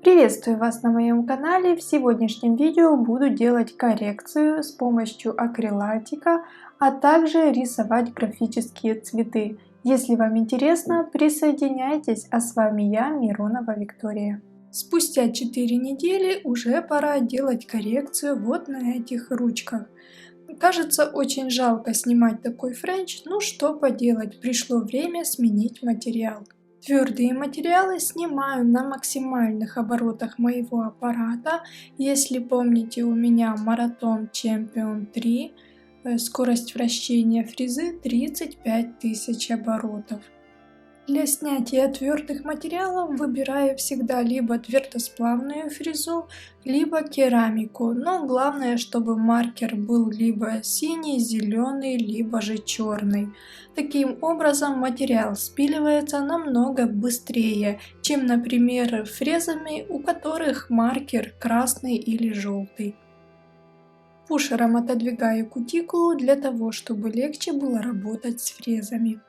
Приветствую вас на моем канале. В сегодняшнем видео буду делать коррекцию с помощью акрилатика, а также рисовать графические цветы. Если вам интересно, присоединяйтесь, а с вами я, Миронова Виктория. Спустя 4 недели уже пора делать коррекцию вот на этих ручках. Кажется, очень жалко снимать такой френч, ну что поделать, пришло время сменить материал. Твердые материалы снимаю на максимальных оборотах моего аппарата. Если помните, у меня Marathon Champion 3, скорость вращения фрезы 35 тысяч оборотов. Для снятия твердых материалов выбираю всегда либо твердосплавную фрезу, либо керамику, но главное, чтобы маркер был либо синий, зеленый, либо же черный. Таким образом материал спиливается намного быстрее, чем, например, фрезами, у которых маркер красный или желтый. Пушером отодвигаю кутикулу для того, чтобы легче было работать с фрезами.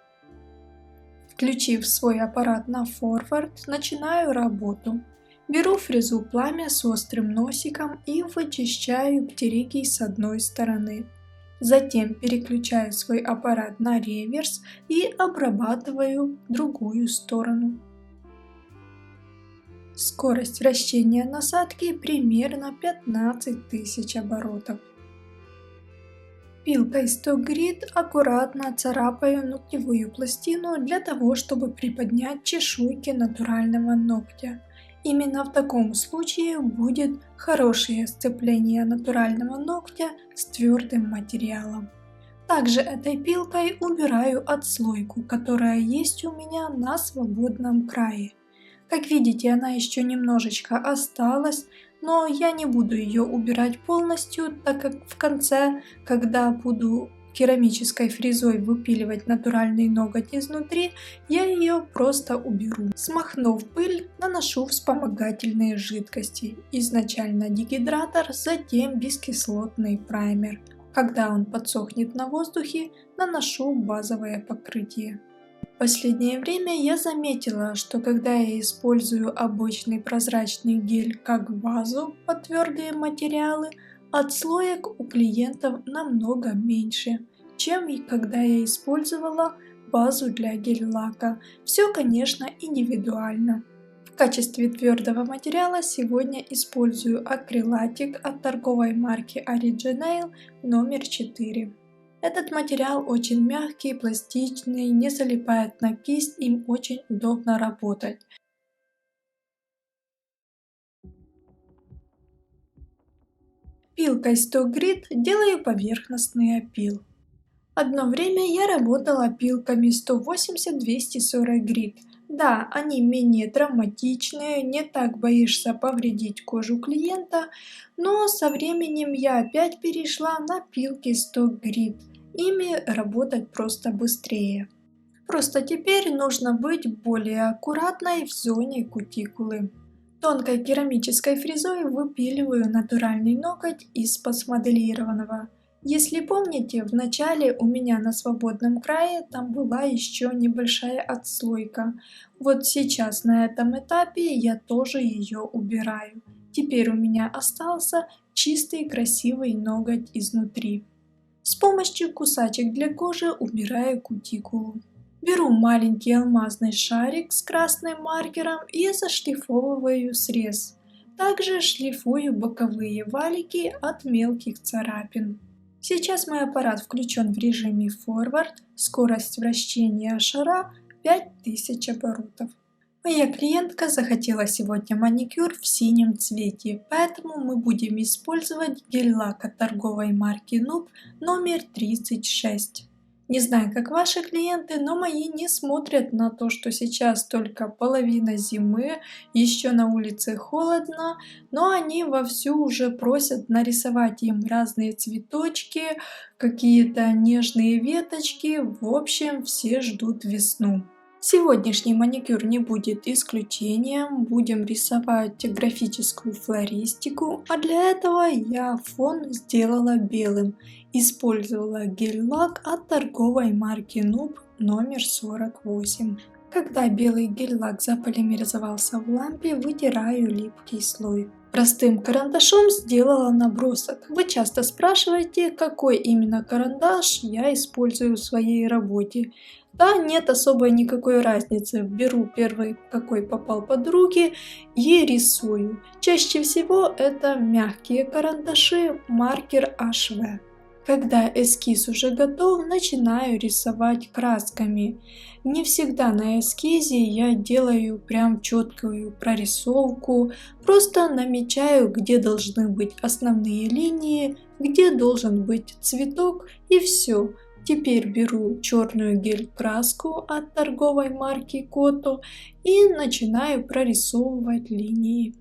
Включив свой аппарат на форвард, начинаю работу. Беру фрезу пламя с острым носиком и вычищаю птеригий с одной стороны. Затем переключаю свой аппарат на реверс и обрабатываю другую сторону. Скорость вращения насадки примерно 15 тысяч оборотов. Пилкой Stock Grid аккуратно царапаю ногтевую пластину для того, чтобы приподнять чешуйки натурального ногтя. Именно в таком случае будет хорошее сцепление натурального ногтя с твердым материалом. Также этой пилкой убираю отслойку, которая есть у меня на свободном крае. Как видите, она еще немножечко осталась, но я не буду ее убирать полностью, так как в конце, когда буду керамической фрезой выпиливать натуральный ноготь изнутри, я ее просто уберу. Смахнув пыль, наношу вспомогательные жидкости. Изначально дегидратор, затем бескислотный праймер. Когда он подсохнет на воздухе, наношу базовое покрытие. В последнее время я заметила, что когда я использую обычный прозрачный гель как базу под твердые материалы, отслоек у клиентов намного меньше, чем и когда я использовала базу для гель-лака. Все, конечно, индивидуально. В качестве твердого материала сегодня использую акрилатик от торговой марки Original номер 4. Этот материал очень мягкий, пластичный, не залипает на кисть, им очень удобно работать. Пилкой Stock Grid делаю поверхностный опил. Одно время я работала пилками 180-240 Grid. Да, они менее травматичные, не так боишься повредить кожу клиента, но со временем я опять перешла на пилки Stock Grid. Ими работать просто быстрее. Просто теперь нужно быть более аккуратной в зоне кутикулы. Тонкой керамической фрезой выпиливаю натуральный ноготь из-под смоделированного. Если помните, в начале у меня на свободном крае там была еще небольшая отслойка. Вот сейчас на этом этапе я тоже ее убираю. Теперь у меня остался чистый красивый ноготь изнутри. С помощью кусачек для кожи убираю кутикулу. Беру маленький алмазный шарик с красным маркером и зашлифовываю срез. Также шлифую боковые валики от мелких царапин. Сейчас мой аппарат включен в режиме форвард, скорость вращения шара 5000 оборотов. Моя клиентка захотела сегодня маникюр в синем цвете, поэтому мы будем использовать гель-лак от торговой марки Noob номер 36. Не знаю, как ваши клиенты, но мои не смотрят на то, что сейчас только половина зимы, еще на улице холодно, но они вовсю уже просят нарисовать им разные цветочки, какие-то нежные веточки, в общем, все ждут весну. Сегодняшний маникюр не будет исключением, будем рисовать графическую флористику, а для этого я фон сделала белым. Использовала гель-лак от торговой марки Noob номер 48. Когда белый гель-лак заполимеризовался в лампе, вытираю липкий слой. Простым карандашом сделала набросок. Вы часто спрашиваете, какой именно карандаш я использую в своей работе. Да, нет особой никакой разницы. Беру первый, какой попал под руки, и рисую. Чаще всего это мягкие карандаши, маркер HV. Когда эскиз уже готов, начинаю рисовать красками. Не всегда на эскизе я делаю прям четкую прорисовку, просто намечаю, где должны быть основные линии, где должен быть цветок, и все. Теперь беру черную гель-краску от торговой марки Кото и начинаю прорисовывать линии.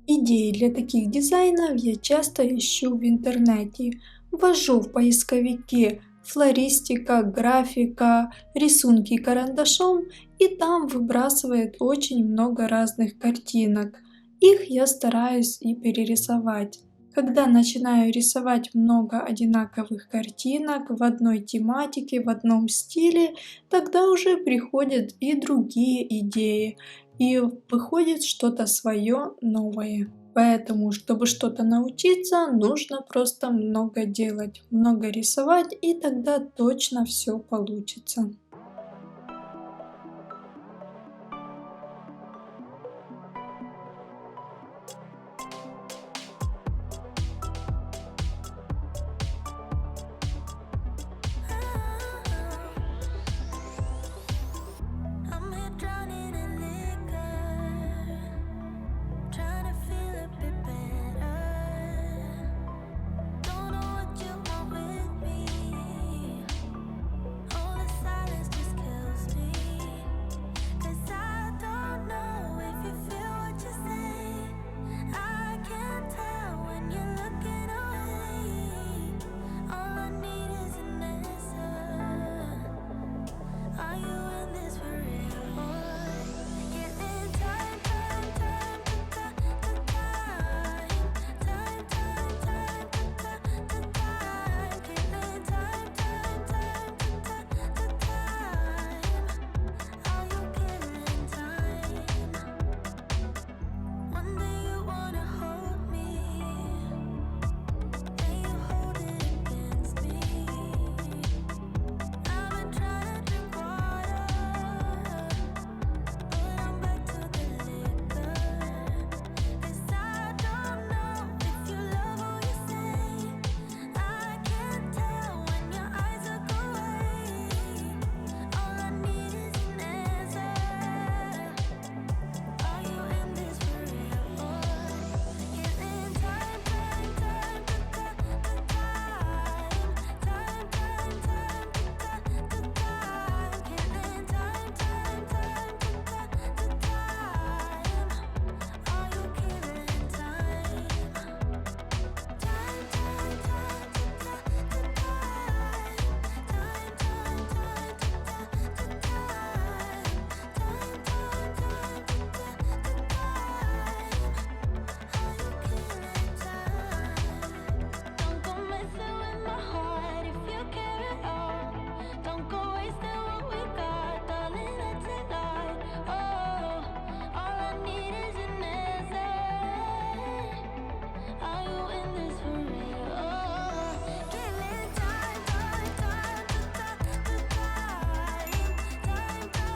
Идеи для таких дизайнов я часто ищу в интернете. Ввожу в поисковике флористика, графика, рисунки карандашом, и там выбрасывает очень много разных картинок. Их я стараюсь и перерисовать. Когда начинаю рисовать много одинаковых картинок в одной тематике, в одном стиле, тогда уже приходят и другие идеи, и выходит что-то свое новое. Поэтому, чтобы что-то научиться, нужно просто много делать, много рисовать, и тогда точно все получится. I'm here drowning in liquor, trying to feel a bit better. Don't know what you want with me. All the silence just kills me. 'Cause I don't know if you feel what you say. I can't tell when you're looking away. All I need is an answer. Are you in this for real? Giving time, time, time, time, time, time, time, time, time, giving time, time, time, time, time. Are you killing time? One day you wanna hold me, then you hold it against me. I've been trying to drink water, but I'm back to the liquor. 'Cause I don't know if you love what you say. I can't tell when your eyes look away. All I need is an answer. Are you in this for real? Giving time, time, time, time, time, time, time, time, giving time, time, time, time. Are you killing time? Time, time, don't go messing with my heart if you care at all. Don't go wasting what we got, darling, let's ignite. Oh, all I need is an answer. Are you in this for real? Killing time, time, time, time, time, time, time,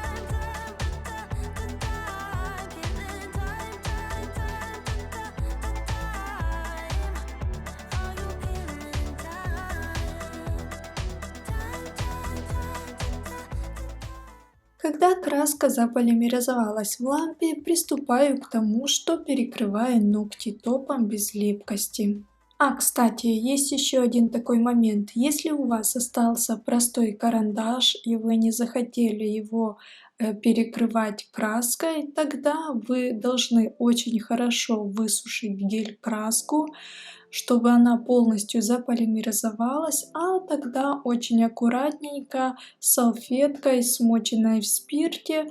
time, killing time, time, time, time. Are you killing time? Когда краска заполимеризовалась в лампе, приступаю к тому, что перекрываю ногти топом без липкости. Кстати, есть еще один такой момент. Если у вас остался простой карандаш и вы не захотели его перекрывать краской, тогда вы должны очень хорошо высушить гель-краску, чтобы она полностью заполимеризовалась, а тогда очень аккуратненько салфеткой, смоченной в спирте,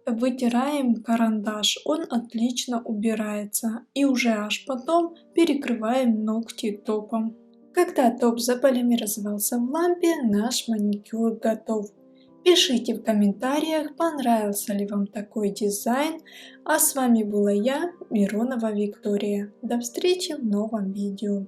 вытираем карандаш, он отлично убирается, и уже аж потом перекрываем ногти топом. Когда топ заполимеризовался в лампе, наш маникюр готов. Пишите в комментариях, понравился ли вам такой дизайн. А с вами была я, Миронова Виктория. До встречи в новом видео.